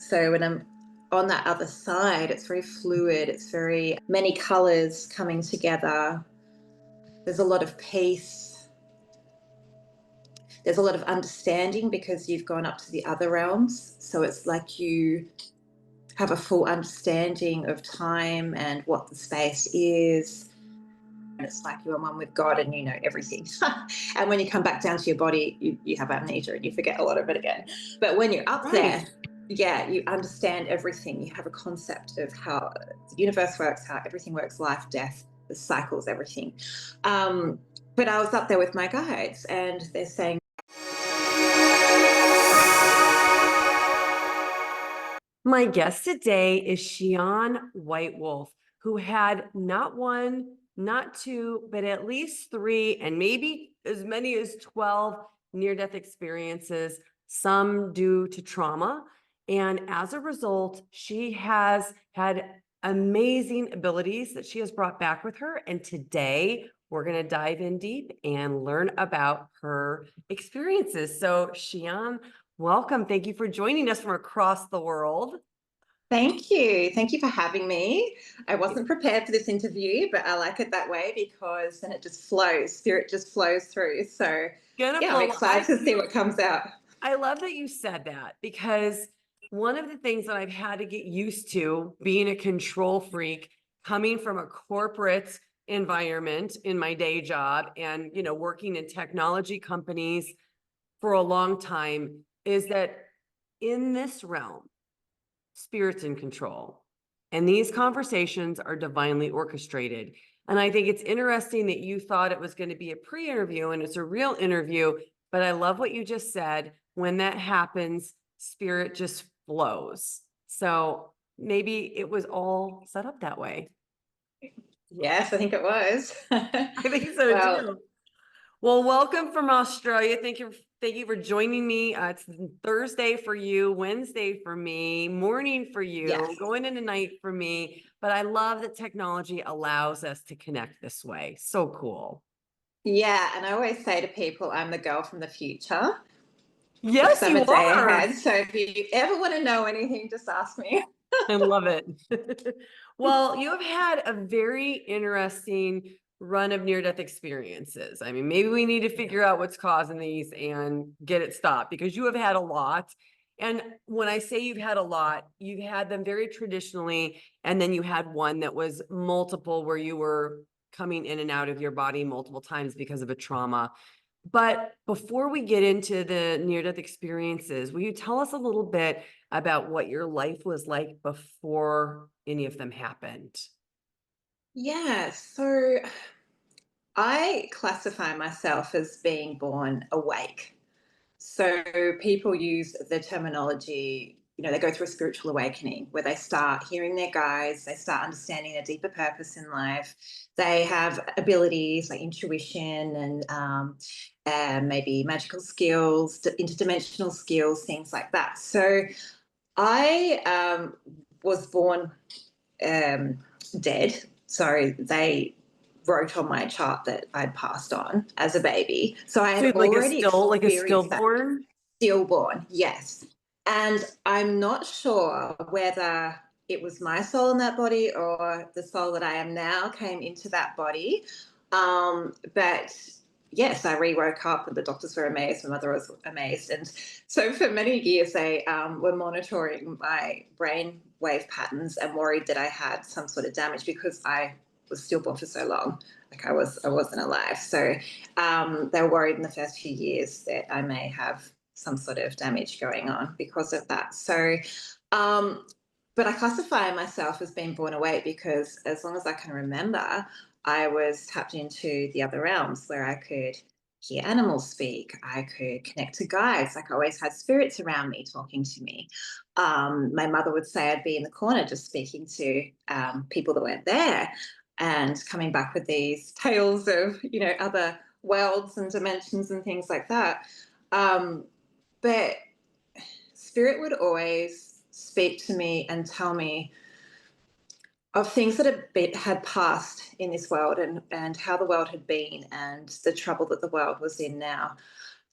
So when I'm on that other side, it's very fluid, it's very many colors coming together. There's a lot of peace. There's a lot of understanding because you've gone up to the other realms. So it's like you have a full understanding of time and what the space is. And it's like you're one with God and you know everything. And when you come back down to your body, you have amnesia and you forget a lot of it again. But when you're up Right. there, yeah, you understand everything. You have a concept of how the universe works, how everything works, life, death, the cycles, everything. But I was up there with my guides and they're saying, My guest today is Sian Whitewolf, who had not one, not two, but at least three, and maybe as many as 12 near-death experiences, some due to trauma. And as a result, she has had amazing abilities that she has brought back with her. And today we're going to dive in deep and learn about her experiences. So, Sian, welcome. Thank you for joining us from across the world. thank you. Thank you for having me. I wasn't prepared for this interview, but I like it that way because then it just flows. Spirit just flows through. So, Gonna yeah, I'm flow. excited to see what comes out. I love that you said that because one of the things that I've had to get used to being a control freak, coming from a corporate environment in my day job and, working in technology companies for a long time, is that in this realm, spirit's in control. And these conversations are divinely orchestrated. And I think it's interesting that you thought it was going to be a pre-interview and it's a real interview. But I love what you just said. When that happens, spirit just flows. So maybe it was all set up that way. Yes, I think it was. I think so Well, too. Well, welcome from Australia. Thank you for joining me. It's Thursday for you, Wednesday for me, morning for you, yes. going into night for me. But I love that technology allows us to connect this way. So cool. Yeah, and I always say to people, I'm the girl from the future because Yes, I'm you a day are. ahead. So if you ever want to know anything, just ask me. I love it. Well, you have had a very interesting run of near-death experiences. I mean, maybe we need to figure out what's causing these and get it stopped because you have had a lot. And when I say you've had a lot, you've had them very traditionally, and then you had one that was multiple where you were coming in and out of your body multiple times because of a trauma. But before we get into the near-death experiences, will you tell us a little bit about what your life was like before any of them happened? Yeah, so I classify myself as being born awake. So people use the terminology, they go through a spiritual awakening where they start hearing their guides, they start understanding a deeper purpose in life. They have abilities like intuition and maybe magical skills, interdimensional skills, things like that. So I was born um, dead. So they wrote on my chart that I'd passed on as a baby. So I So had already like a experienced that stillborn? stillborn, yes. And I'm not sure whether it was my soul in that body or the soul that I am now came into that body. But yes, I re-woke up and the doctors were amazed. My mother was amazed. And so for many years, they were monitoring my brain wave patterns and worried that I had some sort of damage because I was stillborn for so long. Like I wasn't alive. So they were worried in the first few years that I may have some sort of damage going on because of that. So, but I classify myself as being born awake because as long as I can remember, I was tapped into the other realms where I could hear animals speak. I could connect to guides. Like I always had spirits around me talking to me. My mother would say I'd be in the corner just speaking to people that weren't there and coming back with these tales of, other worlds and dimensions and things like that. But spirit would always speak to me and tell me of things that had passed in this world and how the world had been and the trouble that the world was in now.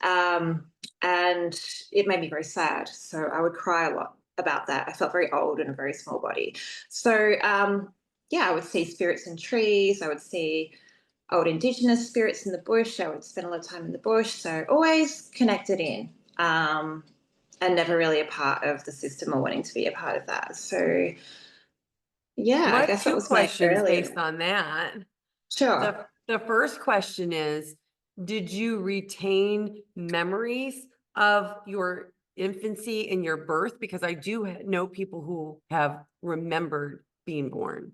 And it made me very sad. So I would cry a lot. about that. I felt very old in a very small body. So yeah, I would see spirits in trees. I would see old indigenous spirits in the bush. I would spend a lot of time in the bush. So always connected in, and never really a part of the system or wanting to be a part of that. So yeah, Well, I I have guess that two was my questions based earlier. on that. Sure. The first question is, did you retain memories of your infancy and your birth? Because I do know people who have remembered being born.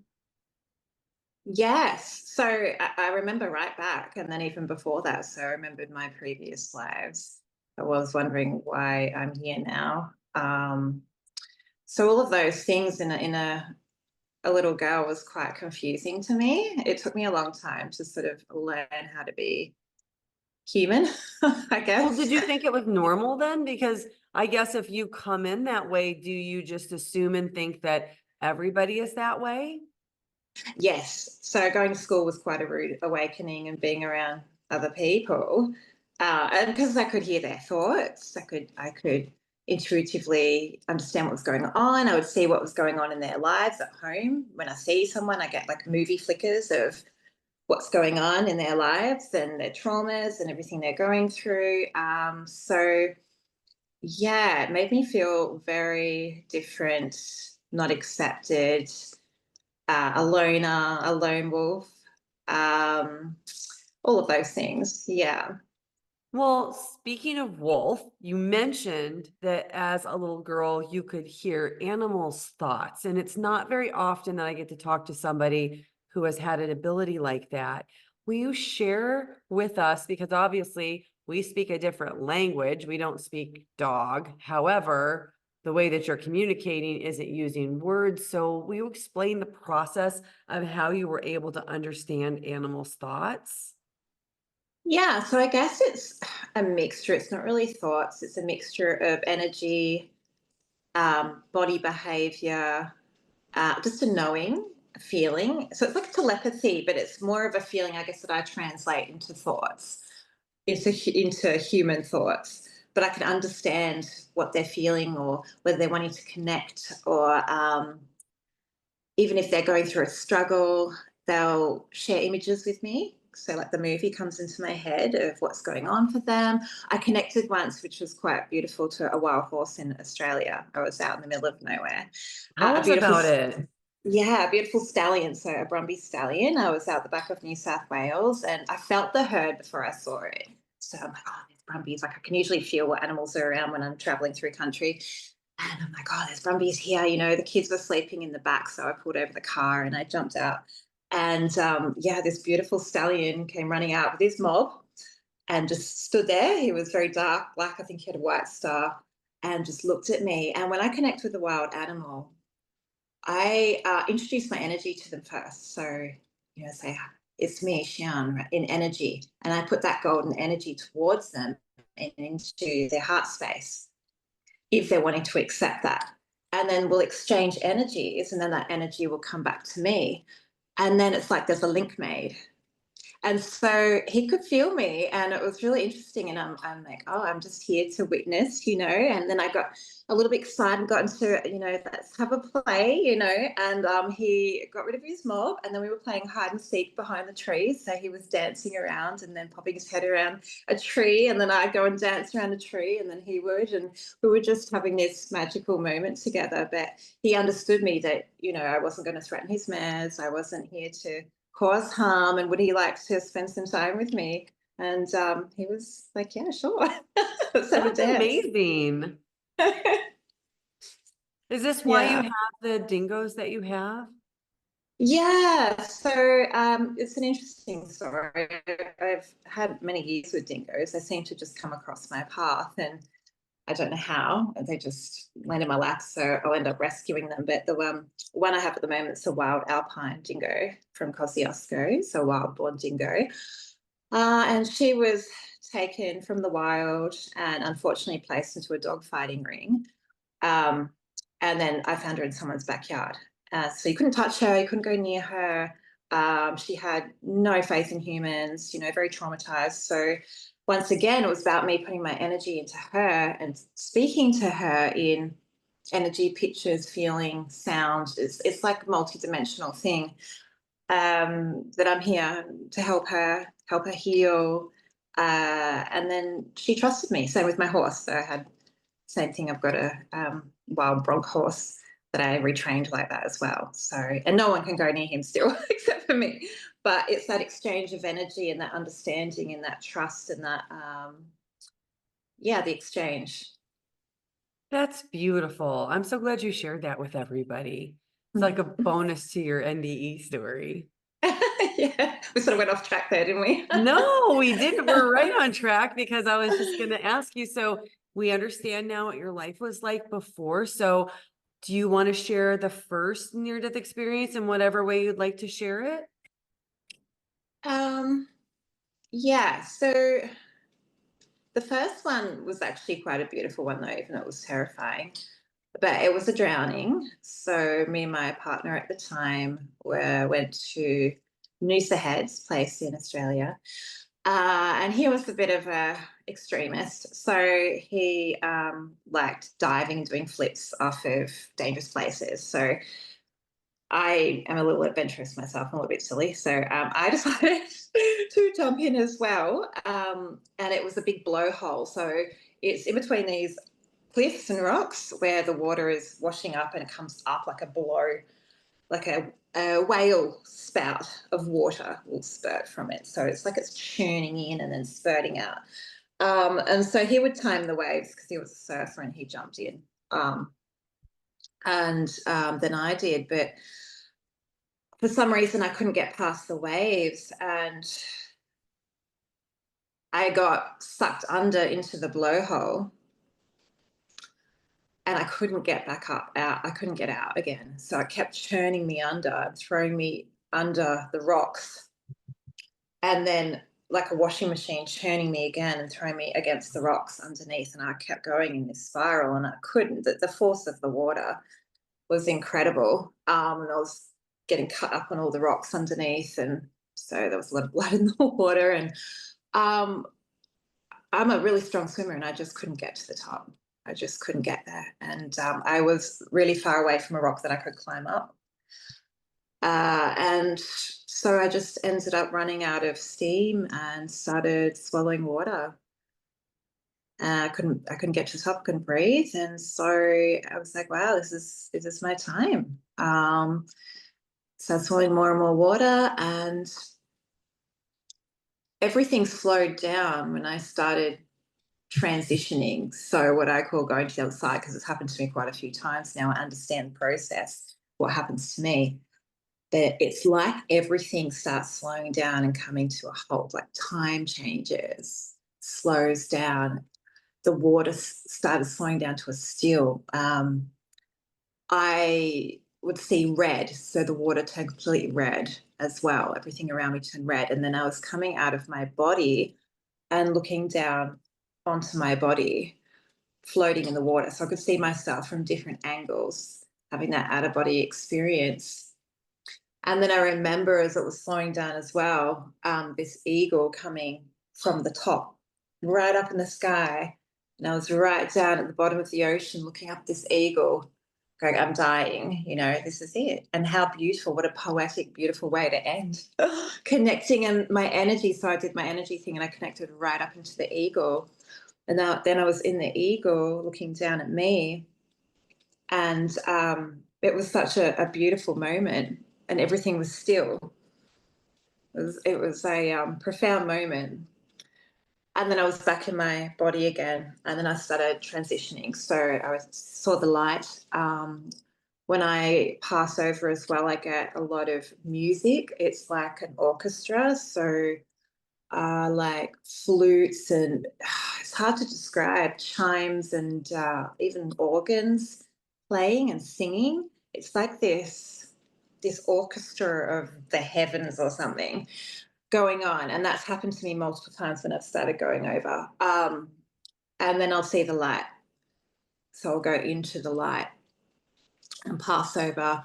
Yes. So I remember right back, and then even before that. So I remembered my previous lives. I was wondering why I'm here now. So all of those things in a little girl was quite confusing to me. It took me a long time to sort of learn how to be human, I Well, did guess. you think it was normal then? Because I guess if you come in that way, do you just assume and think that everybody is that way? Yes. So going to school was quite a rude awakening, and being around other people, and because I could hear their thoughts, I could intuitively understand what was going on. I would see what was going on in their lives at home. When I see someone, I get like movie flickers of what's going on in their lives and their traumas and everything they're going through. So yeah, it made me feel very different, not accepted, a loner, a lone wolf, um, all of those things. Yeah. Well, speaking of wolf, you mentioned that as a little girl, you could hear animals' thoughts. And it's not very often that I get to talk to somebody who has had an ability like that. Will you share with us? Because obviously, we speak a different language. We don't speak dog. However, the way that you're communicating isn't using words. So, will you explain the process of how you were able to understand animals' thoughts? Yeah. So I guess it's a mixture. It's not really thoughts, it's a mixture of energy, body behavior, just a knowing, a feeling. So it's like telepathy, but it's more of a feeling, I guess, that I translate into thoughts, into human thoughts. But I can understand what they're feeling, or whether they're wanting to connect, or even if they're going through a struggle, they'll share images with me. So, like the movie comes into my head of what's going on for them. I connected once, which was quite beautiful, to a wild horse in Australia. I was out in the middle of nowhere. Tell A us beautiful, about it. yeah, a beautiful stallion. So, a Brumby stallion. I was out the back of New South Wales, and I felt the herd before I saw it. So I'm like, oh, there's Brumbies. Like I can usually feel what animals are around when I'm traveling through country. And I'm like, oh, there's Brumbies here. The kids were sleeping in the back. So I pulled over the car and I jumped out. And yeah, this beautiful stallion came running out with his mob and just stood there. He was very dark, black. I think he had a white star, and just looked at me. And when I connect with a wild animal, I introduce my energy to them first. So, say, it's me, Sian, right, in energy. And I put that golden energy towards them and into their heart space, if they're wanting to accept that. And then we'll exchange energies, and then that energy will come back to me. And then it's like there's a link made. And so he could feel me, and it was really interesting. And I'm like, oh, I'm just here to witness, And then I got a little bit excited, got into, let's have a play, And he got rid of his mob, and then we were playing hide and seek behind the trees. So he was dancing around and then popping his head around a tree, and then I'd go and dance around a tree, and then he would, and we were just having this magical moment together. But he understood me that, I wasn't going to threaten his mares. I wasn't here to cause harm, and would he like to spend some time with me? And he was like, yeah, sure. Let's have a That's dance. amazing. Is this why you Yeah. have the dingoes that you have? Yeah, so it's an interesting story. I've had many years with dingoes. They seem to just come across my path, and I don't know how. They just land in my lap, so I'll end up rescuing them. But the one I have at the moment is a wild alpine dingo from Kosciuszko, so a wild blonde dingo. And she was taken from the wild and unfortunately placed into a dog fighting ring. Um, and then I found her in someone's backyard. So you couldn't touch her, you couldn't go near her. She had no faith in humans, very traumatized. So once again, it was about me putting my energy into her and speaking to her in energy, pictures, feeling, sound. It's like a multi-dimensional thing, that I'm here to help her heal. And then she trusted me. Same with my horse. So I had same thing. I've got a wild bronc horse that I retrained like that as well. So, and no one can go near him still except for me. But it's that exchange of energy and that understanding and that trust and that, yeah, the exchange. That's beautiful. I'm so glad you shared that with everybody. It's like a bonus to your NDE story. Yeah, we sort of went off track there, didn't we? No, we didn't. We're right on track because I was just going to ask you. So we understand now what your life was like before. So do you want to share the first near-death experience in whatever way you'd like to share it? um, yeah, so the first one was actually quite a beautiful one, though, even though it was terrifying. But it was a drowning. So me and my partner at the time went to Noosa Heads place in Australia. And he was a bit of a extremist. So he liked diving and doing flips off of dangerous places. So I am a little adventurous myself. I'm a little bit silly. So I decided to jump in as well. And it was a big blowhole. So it's in between these cliffs and rocks where the water is washing up and it comes up like a blow, like a whale spout of water will spurt from it. So it's like it's churning in and then spurting out. And so he would time the waves because he was a surfer and he jumped in. And then I did. But for some reason, I couldn't get past the waves and I got sucked under into the blowhole and I couldn't get back up out. I couldn't get out again. So it kept churning me under, throwing me under the rocks. And then like a washing machine churning me again and throwing me against the rocks underneath. And I kept going in this spiral and I couldn't. The force of the water was incredible. And I was getting cut up on all the rocks underneath. And so there was a lot of blood in the water. And um, I'm a really strong swimmer and I just couldn't get to the top. I just couldn't get there. And I was really far away from a rock that I could climb up. And so I just ended up running out of steam and started swallowing water. I couldn't get to the top, couldn't breathe. And so I was like, wow, this is my time. So swallowing more and more water and everything slowed down when I started transitioning. So what I call going to the other side, because it's happened to me quite a few times now. I understand the process, what happens to me. That it's like everything starts slowing down and coming to a halt, like time changes, slows down. The water started slowing down to a still. I would see red, so the water turned completely red as well. Everything around me turned red. And then I was coming out of my body and looking down onto my body, floating in the water. So I could see myself from different angles, having that out of body experience. And then I remember as it was slowing down as well, this eagle coming from the top, right up in the sky. And I was right down at the bottom of the ocean looking up at this eagle, going, I'm dying, this is it. And how beautiful, what a poetic, beautiful way to end. Connecting in my energy. So I did my energy thing and I connected right up into the eagle. And then I was in the eagle looking down at me. And it was such a beautiful moment and everything was still. It was a profound moment. And then I was back in my body again. And then I started transitioning. So saw the light. When I pass over as well, I get a lot of music. It's like an orchestra. So like flutes and it's hard to describe, chimes and even organs playing and singing. It's like this orchestra of the heavens or something going on. And that's happened to me multiple times when I've started going over. And then I'll see the light. So I'll go into the light and pass over.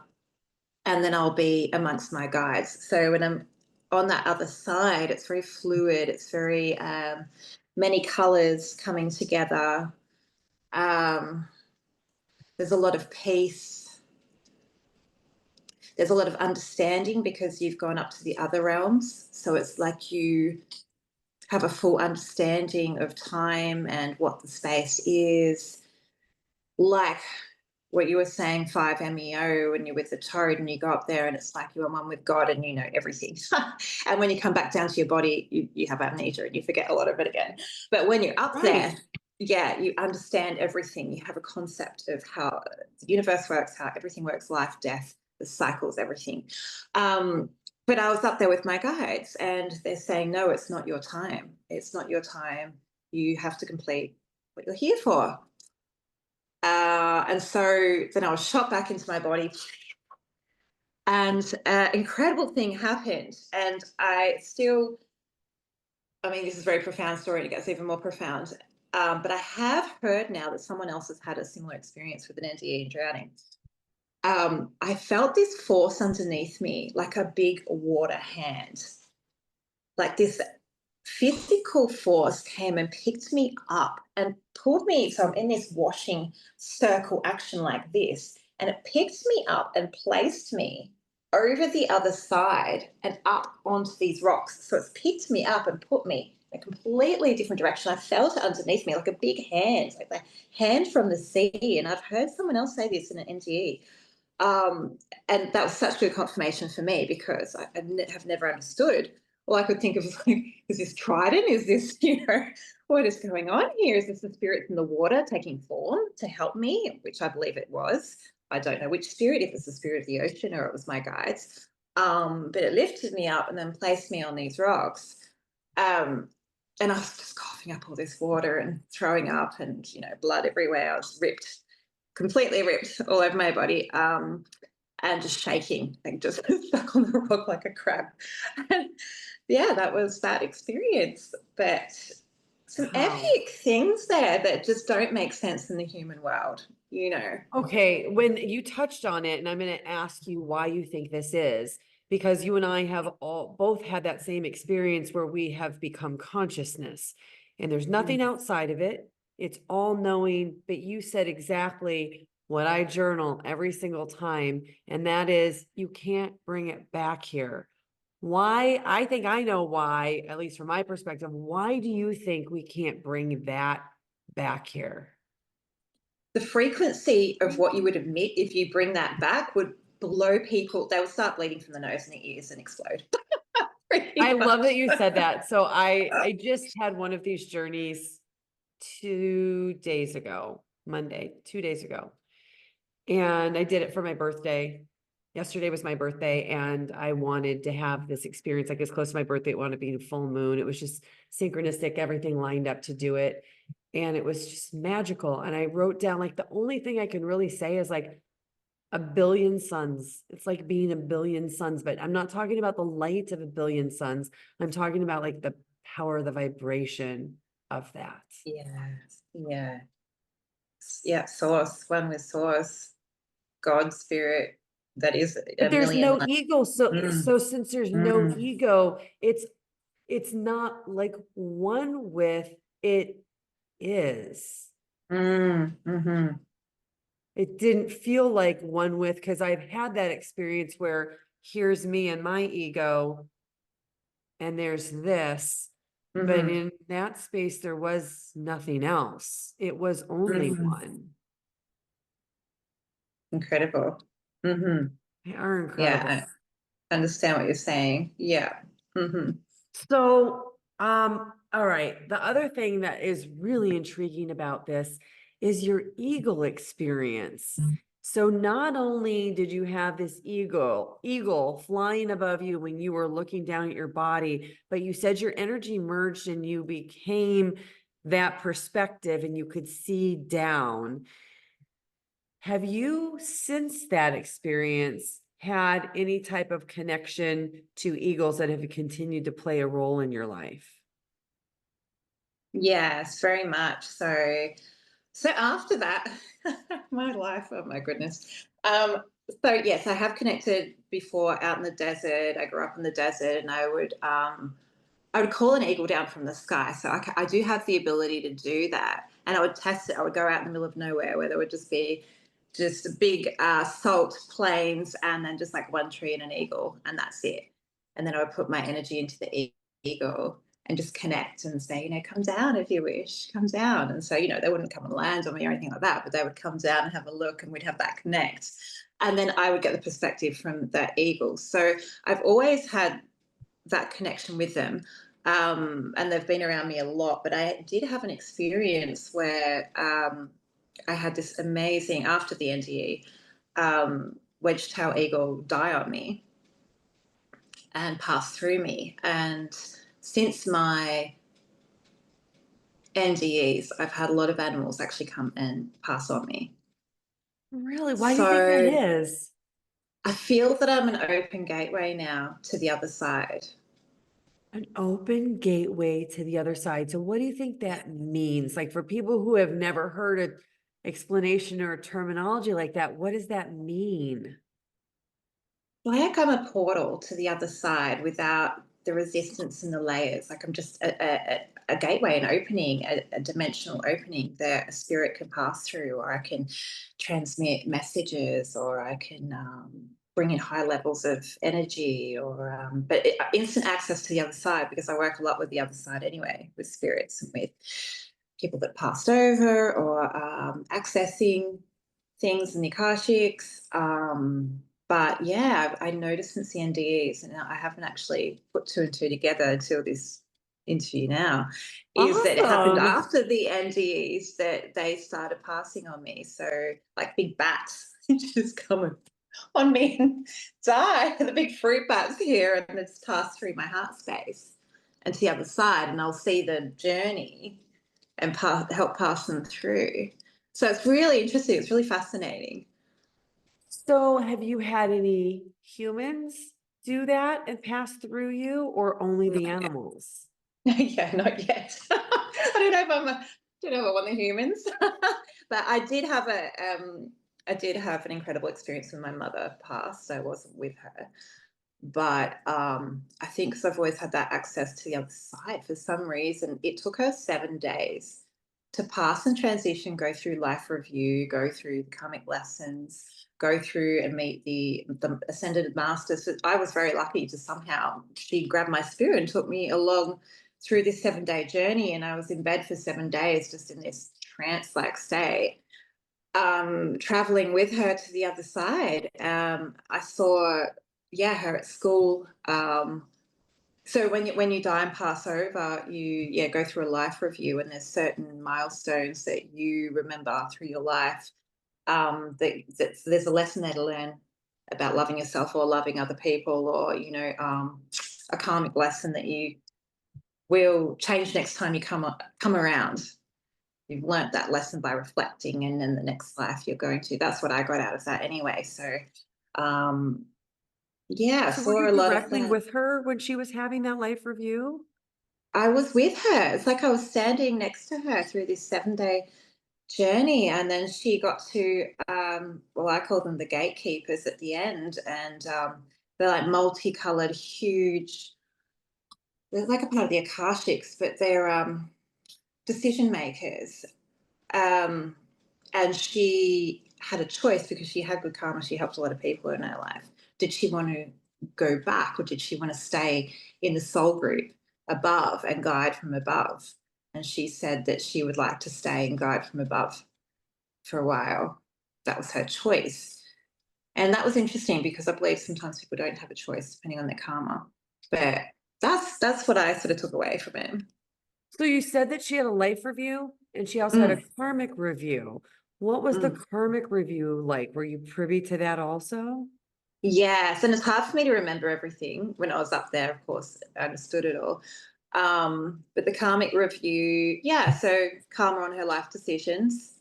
And then I'll be amongst my guides. So when I'm on that other side, it's very fluid. It's very many colors coming together. There's a lot of peace. There's a lot of understanding because you've gone up to the other realms. So it's like you have a full understanding of time and what the space is. Like what you were saying, 5-MeO, when you're with the toad and you go up there and it's like you're one with God and you know everything. And when you come back down to your body, you have amnesia and you forget a lot of it again. But when you're up there, Right. yeah, you understand everything. You have a concept of how the universe works, how everything works, life, death, the cycles, everything. But I was up there with my guides and they're saying, no, it's not your time. It's not your time. You have to complete what you're here for. And so then I was shot back into my body, and incredible thing happened. And I mean, this is a very profound story, and it gets even more profound. But I have heard now that someone else has had a similar experience with an NDE and drowning. I felt this force underneath me, like a big water hand, like this physical force came and picked me up and pulled me. So I'm in this washing circle action like this, and it picked me up and placed me over the other side and up onto these rocks. So it's picked me up and put me in a completely different direction. I felt it underneath me like a big hand, like the hand from the sea. And I've heard someone else say this in an NDE. And that was such good confirmation for me because I have never understood. All I could think of was like, is this trident? Is this, what is going on here? Is this the spirit from the water taking form to help me? Which I believe it was. I don't know which spirit, if it's the spirit of the ocean or it was my guides. But it lifted me up and then placed me on these rocks. And I was just coughing up all this water and throwing up and, blood everywhere. I was ripped, completely ripped all over my body. And just shaking, like just stuck on the rock like a crab. And yeah, that was that experience. But some Wow. epic things there that just don't make sense in the human world. Okay, when you touched on it, and I'm going to ask you why you think this is, because you and I have both had that same experience where we have become consciousness, and there's nothing outside of it. It's all knowing, but you said exactly what I journal every single time, and that is you can't bring it back here. Why? I think I know why, at least from my perspective. Why do you think we can't bring that back here? The frequency of what you would emit if you bring that back would blow people. They would start bleeding from the nose and the ears and explode. I Pretty love that much. you said that. So I just had one of these journeys 2 days ago, Monday, 2 days ago. And I did it for my birthday. Yesterday was my birthday, and I wanted to have this experience like as close to my birthday. It wanted to be a full moon. It was just synchronistic, everything lined up to do it. And it was just magical. And I wrote down like the only thing I can really say is like a billion suns. It's like being a billion suns, but I'm not talking about the light of a billion suns. I'm talking about like the power, the vibration of that. Yeah. Yeah. Yeah. Source, one with source, God, spirit. That is But a there's million. no ego. So, Mm, so since there's no mm, ego, it's not like one with it is. mhm. It didn't feel like one with, because I've had that experience where here's me and my ego, and there's this. But Mhm, in that space, there was nothing else. It was only mhm. one. Incredible. Mhm. They are incredible. Yeah, I understand what you're saying. Yeah. Mhm. So, all right. The other thing that is really intriguing about this is your eagle experience. So not only did you have this eagle flying above you when you were looking down at your body, but you said your energy merged and you became that perspective and you could see down. Have you, since that experience, had any type of connection to eagles that have continued to play a role in your life? Yes, very much. So after that, my life, oh my goodness. So yes, I have connected before out in the desert. I grew up in the desert, and I would call an eagle down from the sky. So I do have the ability to do that, and I would test it. I would go out in the middle of nowhere where there would just be just big salt plains, and then just like one tree and an eagle, and that's it. And then I would put my energy into the eagle and just connect and say, come down if you wish, come down. And so, they wouldn't come and land on me or anything like that, but they would come down and have a look, and we'd have that connect. And then I would get the perspective from that eagle. So I've always had that connection with them. And they've been around me a lot, but I did have an experience where I had this amazing, after the NDE, wedge-tail eagle die on me and pass through me. And since my NDEs, I've had a lot of animals actually come and pass on me. Really? Why do you think that So is? I feel that I'm an open gateway now to the other side. An open gateway to the other side. So what do you think that means? Like, for people who have never heard an explanation or a terminology like that, what does that mean? Like I'm a portal to the other side without the resistance and the layers. Like I'm just a gateway, an opening, a dimensional opening that a spirit can pass through, or I can transmit messages, or I can bring in high levels of energy, or but instant access to the other side, because I work a lot with the other side anyway, with spirits and with people that passed over, or accessing things in the Akashics. But yeah, I noticed since the NDEs, and I haven't actually put two and two together until this interview now, is that it happened Awesome. after the NDEs that they started passing on me. So like big bats just come on me and die. The big fruit bats here, and it's passed through my heart space and to the other side, and I'll see the journey and help pass them through. So it's really interesting. It's really fascinating. So have you had any humans do that and pass through you, or only the animals? Yeah, not yet. I don't know if don't know if I want the humans, but I did have an incredible experience when my mother passed. I wasn't with her, but I think because I've always had that access to the other side, for some reason, it took her 7 days to pass and transition, go through life review, go through the karmic lessons, go through and meet the ascended masters. So I was very lucky to somehow, she grabbed my spirit and took me along through this 7 day journey. And I was in bed for 7 days, just in this trance like state, traveling with her to the other side. I saw, yeah, her at school. So when you die and pass over, you go through a life review, and there's certain milestones that you remember through your life. There's a lesson there to learn about loving yourself or loving other people, or a karmic lesson that you will change next time you come around. You've learnt that lesson by reflecting, and then the next life you're going to. That's what I got out of that anyway. So yeah, I So were saw you a lot of directly that. with her when she was having that life review? I was with her. It's like I was standing next to her through this 7 day journey, and then she got to well, I call them the gatekeepers at the end, and they're like multicolored, huge. They're like a part of the Akashics, but they're decision makers. Um, and she had a choice, because she had good karma. She helped a lot of people in her life. Did she want to go back, or did she want to stay in the soul group above and guide from above? And she said that she would like to stay and guide from above for a while. That was her choice. And that was interesting, because I believe sometimes people don't have a choice depending on their karma. But that's what I sort of took away from it. So you said that she had a life review and she also had a Mm, karmic review. What was the mm. karmic review like? Were you privy to that also? Yes, and it's hard for me to remember everything. When I was up there, of course, I understood it all. But the karmic review, yeah, so karma on her life decisions.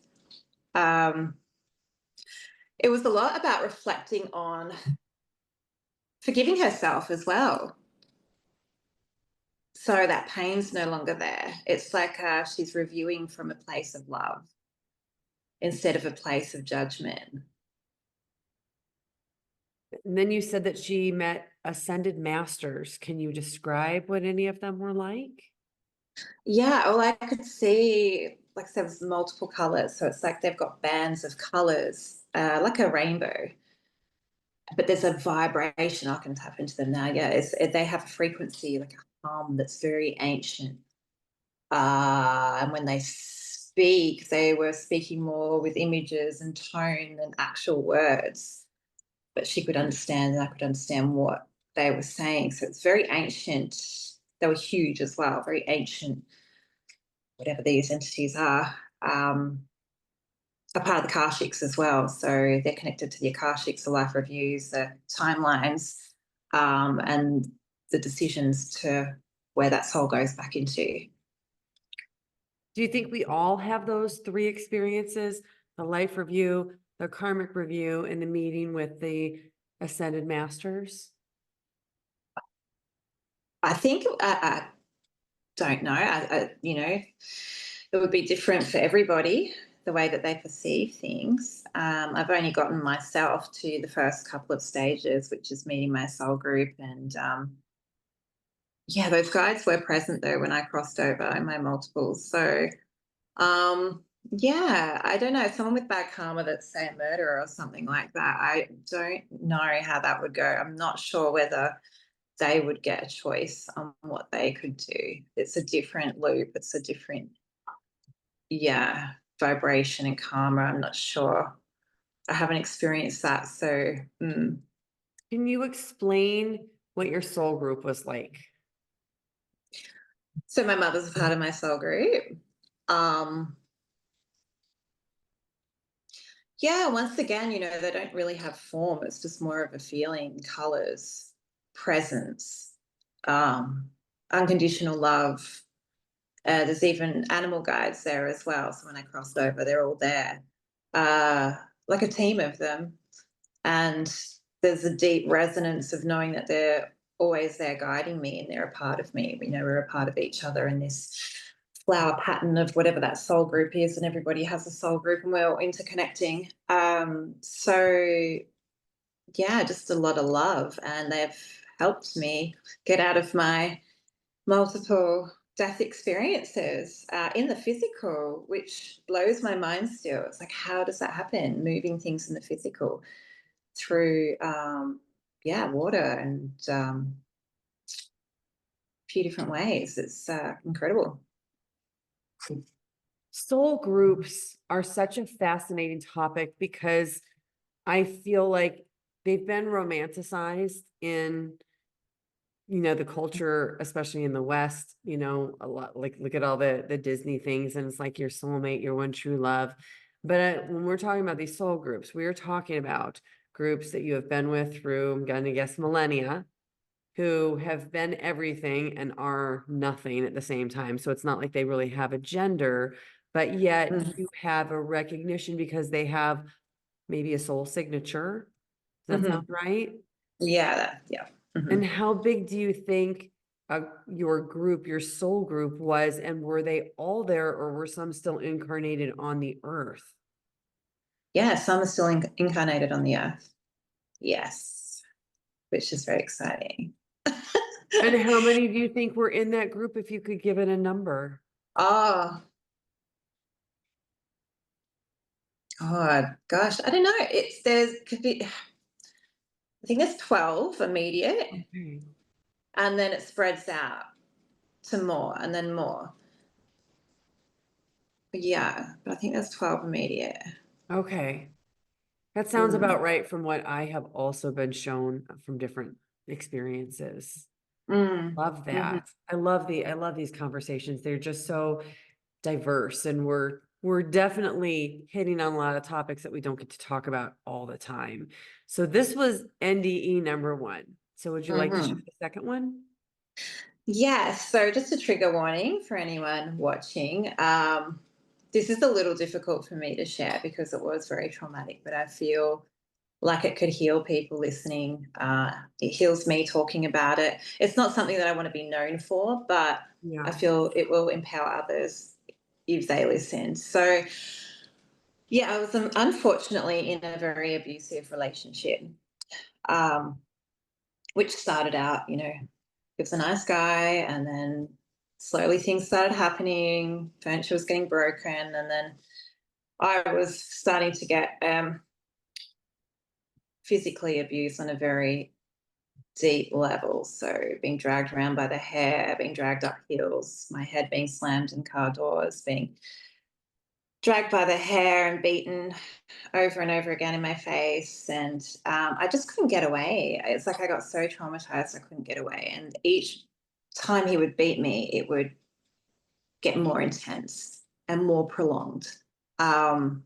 Um, it was a lot about reflecting on forgiving herself as well. So that pain's no longer there. It's like she's reviewing from a place of love instead of a place of judgment. And then you said that she met ascended masters. Can you describe what any of them were like? Yeah, all I could see, like I said, was multiple colors. So it's like they've got bands of colors like a rainbow, but there's a vibration. I can tap into them now. Yeah, they have a frequency like a hum that's very ancient. And when they speak, they were speaking more with images and tone than actual words. But she could understand, and I could understand what they were saying. So it's very ancient. They were huge as well, very ancient, whatever these entities are. A part of the Akashics as well. So they're connected to the Akashics, the life reviews, the timelines, and the decisions to where that soul goes back into. Do you think we all have those three experiences, the life review, the karmic review, and the meeting with the ascended masters? I think I don't know. It would be different for everybody, the way that they perceive things. I've only gotten myself to the first couple of stages, which is meeting my soul group. And yeah, those guides were present though when I crossed over in my multiples. So yeah, I don't know. Someone with bad karma that's, say, a murderer or something like that, I don't know how that would go. I'm not sure whether they would get a choice on what they could do. It's a different loop. It's a different, yeah, vibration and karma. I'm not sure. I haven't experienced that. So, Can you explain what your soul group was like? so my mother's a part of my soul group. Um, yeah, once again, they don't really have form. It's just more of a feeling, colors, presence, um, unconditional love. There's even animal guides there as well. So when I crossed over, they're all there, uh, like a team of them. And there's a deep resonance of knowing that they're always there guiding me and they're a part of me. We know we're a part of each other in this flower pattern of whatever that soul group is, and everybody has a soul group and we're all interconnecting. So yeah, just a lot of love, and they've helped me get out of my multiple death experiences in the physical, which blows my mind still. It's like, how does that happen? Moving things in the physical through, yeah, water and a few different ways. It's incredible. Soul groups are such a fascinating topic because I feel like they've been romanticized in the culture, especially in the West, a lot, like, look at all the Disney things, and it's like your soulmate, your one true love. But when we're talking about these soul groups, we are talking about groups that you have been with through, I'm going to guess, millennia, who have been everything and are nothing at the same time. So it's not like they really have a gender, but yet you have a recognition because they have maybe a soul signature. Does that sound right? Yeah, yeah. And how big do you think your group, your soul group was, and were they all there, or were some still incarnated on the earth? Yeah, some are still incarnated on the earth. Yes, which is very exciting. And how many do you think were in that group, if you could give it a number? Oh, God, gosh, I don't know. Could be, I think there's 12 immediate, Okay. and then it spreads out to more and then more. Yeah, but I think there's 12 immediate. Okay. That sounds Mm. about right from what I have also been shown from different experiences. Mm. Love Mhm. that. I love these conversations. They're just so diverse, and we're definitely hitting on a lot of topics that we don't get to talk about all the time. So this was NDE number 1. So would you like to share Mhm. the second one? Yes, so just a trigger warning for anyone watching. This is a little difficult for me to share because it was very traumatic, but I feel like it could heal people listening. It heals me talking about it. It's not something that I want to be known for, but I Yeah. feel it will empower others if they listen. So, yeah, I was unfortunately in a very abusive relationship, um, which started out, he was a nice guy, and then slowly things started happening. Furniture was getting broken, and then I was starting to get physically abused on a very deep level. So being dragged around by the hair, being dragged up hills, my head being slammed in car doors, being dragged by the hair and beaten over and over again in my face. And I just couldn't get away. It's like I got so traumatized I couldn't get away. And each time he would beat me, it would get more intense and more prolonged. So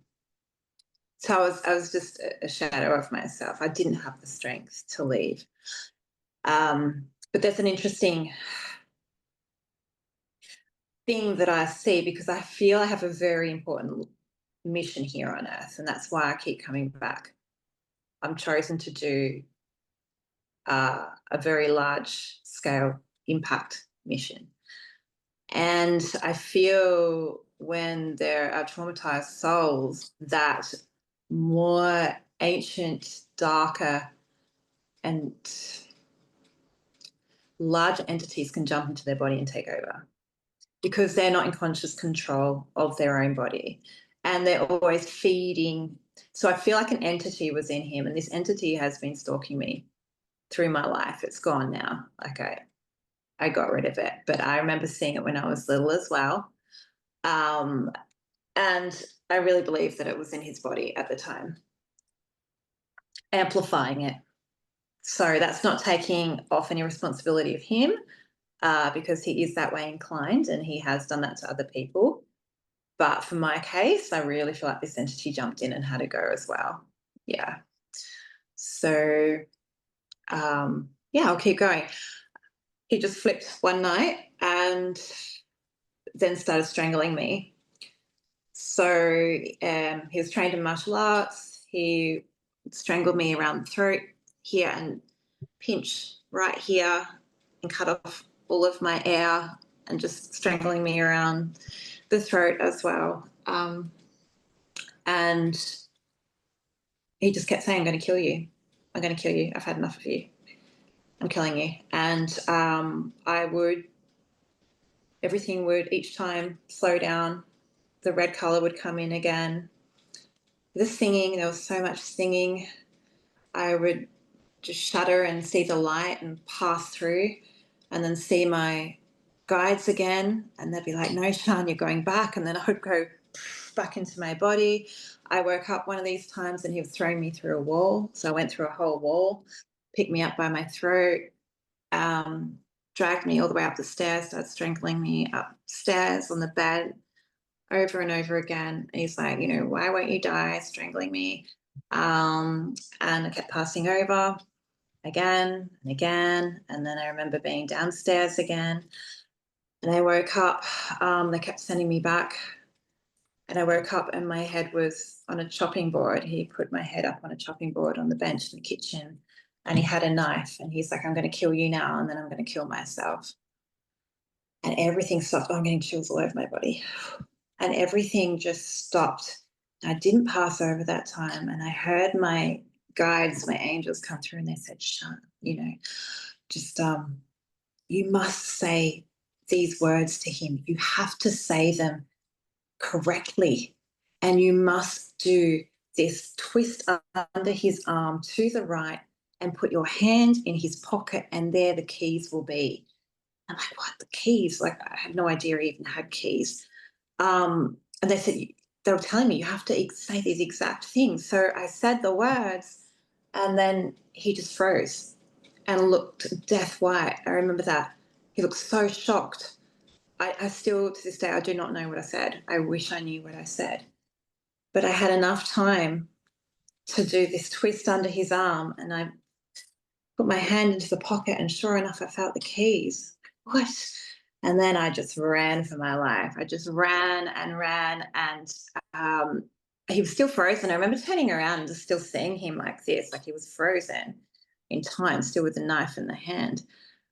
I was just a shadow of myself. I didn't have the strength to leave. But there's an interesting thing that I see, because I feel I have a very important mission here on earth, and that's why I keep coming back. I'm chosen to do a very large scale impact mission. And I feel when there are traumatized souls that more ancient, darker, and larger entities can jump into their body and take over, because they're not in conscious control of their own body, and they're always feeding. So I feel like an entity was in him, and this entity has been stalking me through my life. It's gone now. Like I got rid of it, but I remember seeing it when I was little as well. And I really believe that it was in his body at the time, amplifying it. So that's not taking off any responsibility of him, because he is that way inclined and he has done that to other people. But for my case, I really feel like this entity jumped in and had a go as well. Yeah. So, yeah, I'll keep going. He just flipped one night and then started strangling me. So he was trained in martial arts. He strangled me around the throat here and pinch right here and cut off all of my air, and just strangling me around the throat as well. And he just kept saying, I'm going to kill you. I'm going to kill you. I've had enough of you. I'm killing you. And everything would each time slow down. The red color would come in again. The singing, there was so much singing. I would just shudder and see the light and pass through, and then see my guides again. And they'd be like, no, Sian, you're going back. And then I would go back into my body. I woke up one of these times and he was throwing me through a wall. So I went through a whole wall, picked me up by my throat, dragged me all the way up the stairs, started strangling me upstairs on the bed over and over again. And he's like, why won't you die? Strangling me. And I kept passing over again and again. And then I remember being downstairs again. And I woke up. They kept sending me back. And I woke up and my head was on a chopping board. He put my head up on a chopping board on the bench in the kitchen, and he had a knife, and he's like, I'm going to kill you now, and then I'm going to kill myself. And everything stopped. I'm getting chills all over my body. And everything just stopped. I didn't pass over that time. And I heard my guides, my angels come through, and they said, Sian, just you must say these words to him. You have to say them correctly, and you must do this twist under his arm to the right and put your hand in his pocket, and there the keys will be. I'm like, what, the keys? Like, I had no idea he even had keys. And they were telling me you have to say these exact things. So I said the words, and then he just froze and looked death white. I remember that. He looked so shocked. I still, to this day, I do not know what I said. I wish I knew what I said. But I had enough time to do this twist under his arm, and I put my hand into the pocket, and sure enough, I felt the keys. What? And then I just ran for my life. I just ran and ran, and he was still frozen. I remember turning around and just still seeing him like this, like he was frozen in time, still with the knife in the hand,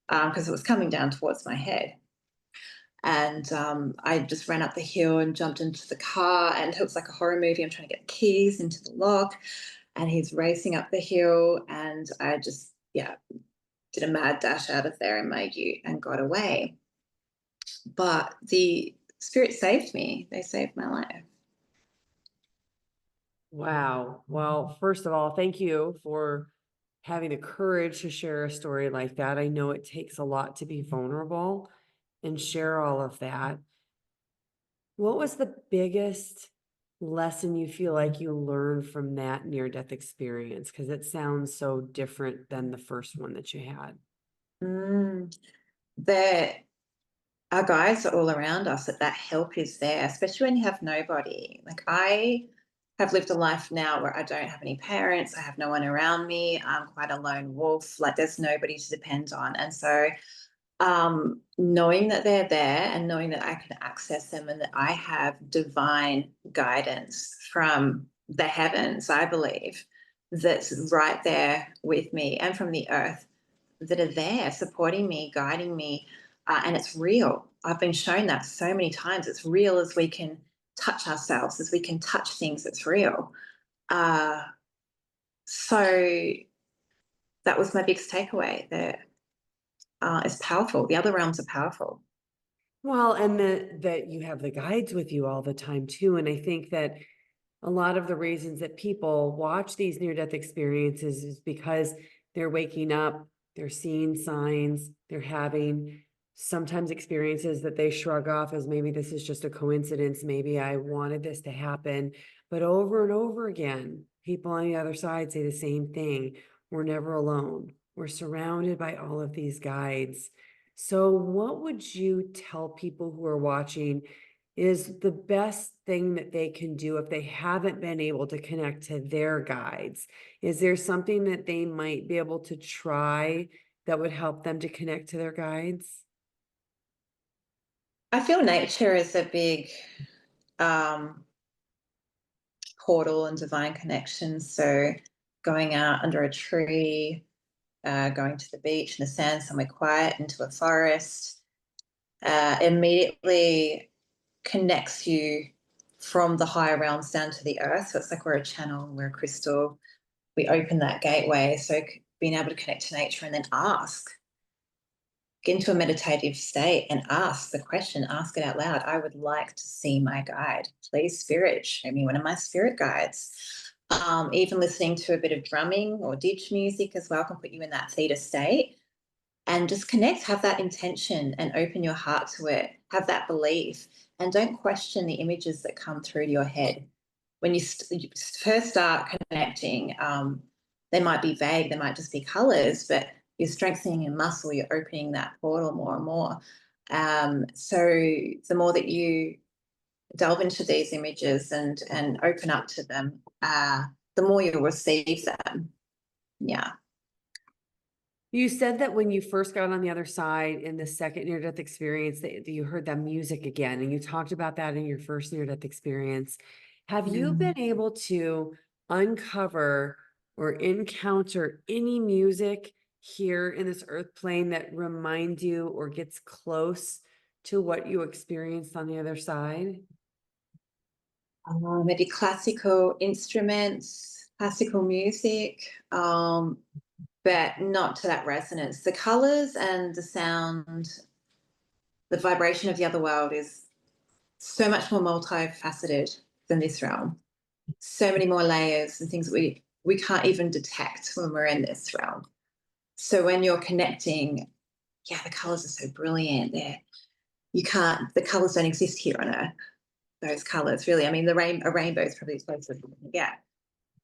because it was coming down towards my head. And I just ran up the hill and jumped into the car, and it was like a horror movie. I'm trying to get the keys into the lock, and he's racing up the hill, and I just, did a mad dash out of there in my ute and got away. But the spirit saved me. They saved my life. Wow. Well, first of all, thank you for having the courage to share a story like that. I know it takes a lot to be vulnerable and share all of that. What was the biggest lesson you feel like you learned from that near-death experience? Because it sounds so different than the first one that you had. Mm. There our guides are all around us, that help is there, especially when you have nobody. Like I have lived a life now where I don't have any parents, I have no one around me, I'm quite a lone wolf, like there's nobody to depend on. And so knowing that they're there and knowing that I can access them and that I have divine guidance from the heavens, I believe, that's right there with me and from the earth that are there supporting me, guiding me, and it's real. I've been shown that so many times. It's real as we can touch ourselves, as we can touch things. It's real. Uh, so that was my biggest takeaway. That it's powerful. The other realms are powerful. Well, and that you have the guides with you all the time too. And I think that a lot of the reasons that people watch these near-death experiences is because they're waking up, they're seeing signs, they're having sometimes experiences that they shrug off as maybe this is just a coincidence, maybe I wanted this to happen. But over and over again, people on the other side say the same thing. We're never alone. We're surrounded by all of these guides. So what would you tell people who are watching is the best thing that they can do if they haven't been able to connect to their guides? Is there something that they might be able to try that would help them to connect to their guides? I feel nature is a big um, portal and divine connection. So going out under a tree, going to the beach in the sand somewhere quiet, into a forest, immediately connects you from the higher realms down to the earth. So it's like we're a channel, we're a crystal. We open that gateway. So being able to connect to nature and then ask, get into a meditative state and ask the question, ask it out loud. I would like to see my guide. Please, spirit, show me one of my spirit guides. Even listening to a bit of drumming or ditch music as well can put you in that theta state and just connect, have that intention and open your heart to it, have that belief, and don't question the images that come through to your head. When you first start connecting, they might be vague, they might just be colors, but you're strengthening your muscle, you're opening that portal more and more. So the more that you delve into these images and open up to them, the more you'll receive them. Yeah. You said that when you first got on the other side in the second near-death experience, that you heard that music again, and you talked about that in your first near-death experience. Have you been able to uncover or encounter any music here in this earth plane that reminds you or gets close to what you experienced on the other side? Maybe classical instruments, classical music, but not to that resonance. The colors and the sound, the vibration of the other world is so much more multifaceted than this realm. So many more layers and things that we can't even detect when we're in this realm. So when you're connecting, yeah, the colors are so brilliant. You can't. The colors don't exist here on Earth. Those colors, really. I mean, a rainbow is probably as close as we can get,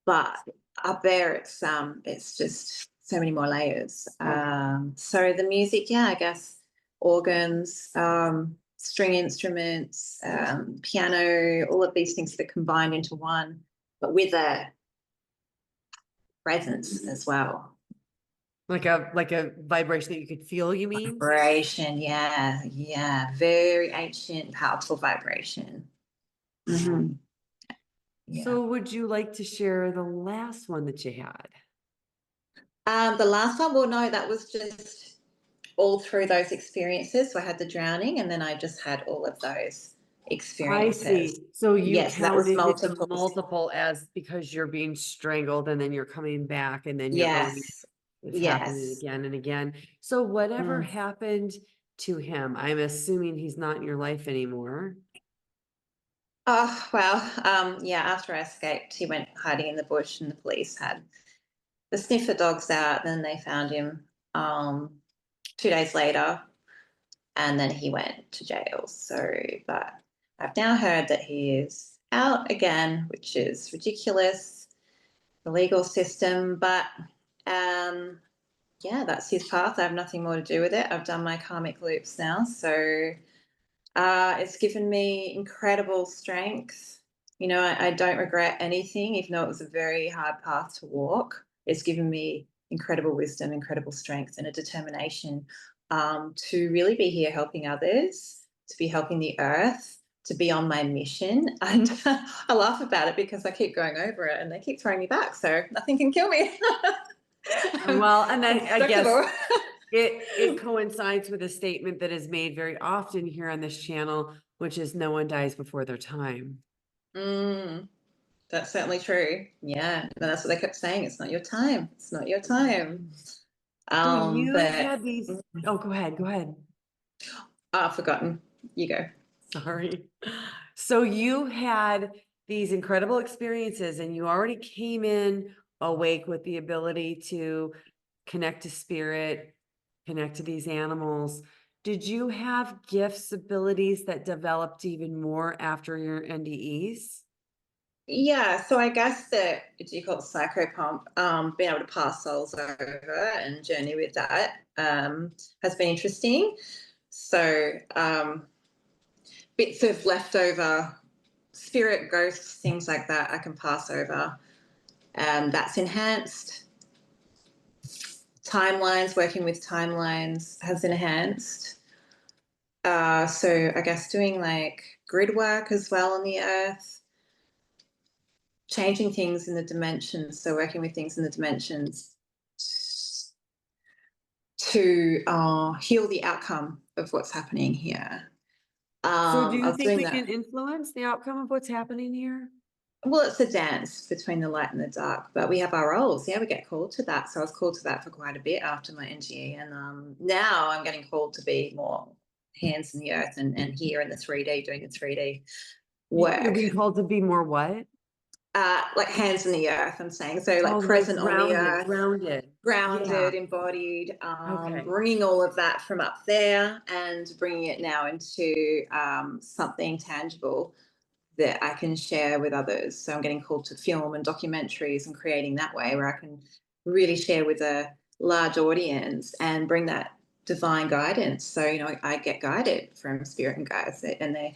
but up there, it's just so many more layers. So the music, yeah, I guess organs, string instruments, piano, all of these things that are combined into one, but with a presence as well. Like a vibration that you could feel, you mean? Vibration, yeah, yeah, very ancient, powerful vibration. Mm-hmm. Yeah. So would you like to share the last one that you had? The last one, well, no, that was just all through those experiences. So I had the drowning, and then I just had all of those I experiences. see. So you Yes, that was counted it the multiples. multiple as because you're being strangled and then you're coming back and then you're going, Yes, it's happening yes. again and again. So whatever Mm. happened to him, I'm assuming he's not in your life anymore. Oh, well, yeah, after I escaped, he went hiding in the bush and the police had the sniffer dogs out. Then they found him 2 days later and then he went to jail. So, but I've now heard that he is out again, which is ridiculous, the legal system. But yeah, that's his path. I have nothing more to do with it. I've done my karmic loops now. So it's given me incredible strength. You know, I don't regret anything, even though it was a very hard path to walk. It's given me incredible wisdom, incredible strength, and a determination to really be here helping others, to be helping the earth, to be on my mission. And I laugh about it because I keep going over it and they keep throwing me back. So nothing can kill me. Well, and then I guess Unstoppable. it coincides with a statement that is made very often here on this channel, which is no one dies before their time. Mm. That's certainly true. Yeah. And that's what they kept saying. It's not your time. It's not your time. So you've But had these, oh, go ahead, go ahead. I've forgotten. You go. Sorry. So you had these incredible experiences and you already came in awake with the ability to connect to spirit, connect to these animals. Did you have gifts, abilities that developed even more after your NDEs? Yeah. So I guess that, do you call it psychopump? Being able to pass souls over and journey with that has been interesting. So bits of leftover spirit, ghosts, things like that, I can pass over. That's enhanced. Timelines, working with timelines has enhanced. So I guess doing like grid work as well on the earth, changing things in the dimensions. So working with things in the dimensions to heal the outcome of what's happening here. So do I you was think doing we that. can influence the outcome of what's happening here? Well, it's a dance between the light and the dark, but we have our roles. Yeah, we get called to that. So I was called to that for quite a bit after my NGE. And now I'm getting called to be more hands in the earth and here in the 3D, doing the 3D You're work. being called to be more what? Like hands in the earth, I'm saying. So like Oh, like present on the grounded, earth, grounded. Yeah. grounded, embodied, Okay. bringing all of that from up there and bringing it now into something tangible that I can share with others. So I'm getting called to film and documentaries and creating that way where I can really share with a large audience and bring that divine guidance. So, you know, I get guided from spirit and guides, and they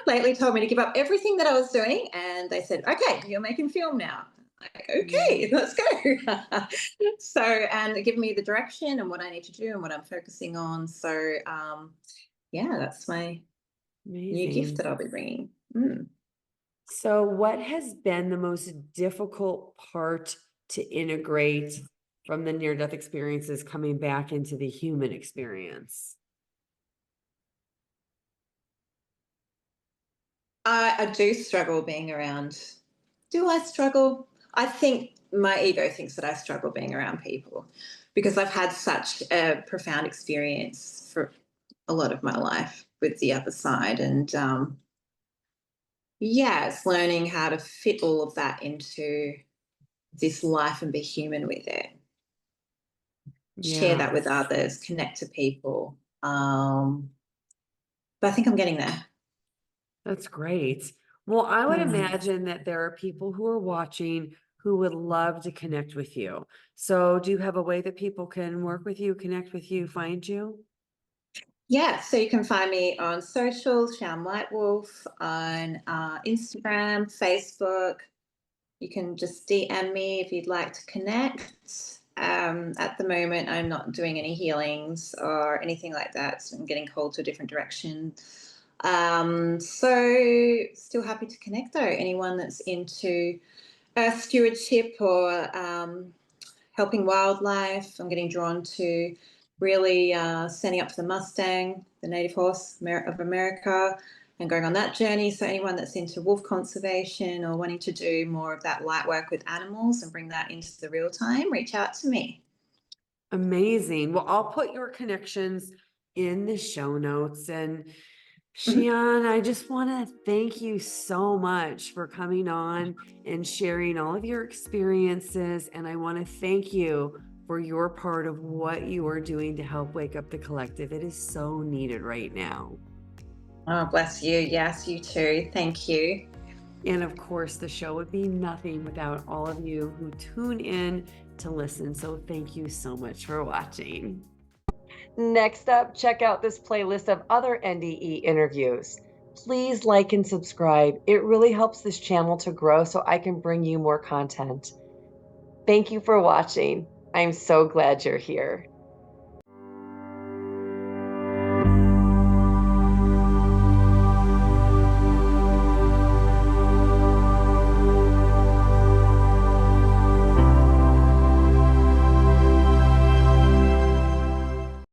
lately told me to give up everything that I was doing. And they said, okay, you're making film now. Like, okay, Mm, let's go. So, and give me the direction and what I need to do and what I'm focusing on. So, yeah, that's my new gift amazing. that I'll be bringing. Mm. So what has been the most difficult part to integrate from the near-death experiences coming back into the human experience? I do struggle being around. Do I struggle? I think my ego thinks that I struggle being around people because I've had such a profound experience for a lot of my life with the other side. And yeah, it's learning how to fit all of that into this life and be human with it, share Yeah, that with others, connect to people. But I think I'm getting there. that's great. Well, I would Mm. imagine that there are people who are watching who would love to connect with you. So do you have a way that people can work with you, connect with you, find you? Yeah, so you can find me on social, Sian Whitewolf, on Instagram, Facebook. You can just DM me if you'd like to connect. At the moment, I'm not doing any healings or anything like that. So I'm getting called to a different direction. So still happy to connect though. Anyone that's into earth stewardship or helping wildlife. I'm getting drawn to really standing up for the Mustang, the native horse of America, and going on that journey. So anyone that's into wolf conservation or wanting to do more of that light work with animals and bring that into the real time, reach out to me. Amazing. Well, I'll put your connections in the show notes and Sian, I just want to thank you so much for coming on and sharing all of your experiences. And I want to thank you for your part of what you are doing to help wake up the collective. It is so needed right now. Oh, bless you. Yes, you too. Thank you. And of course, the show would be nothing without all of you who tune in to listen. So thank you so much for watching. Next up, check out this playlist of other NDE interviews. Please like and subscribe. It really helps this channel to grow so I can bring you more content. Thank you for watching. I'm so glad you're here.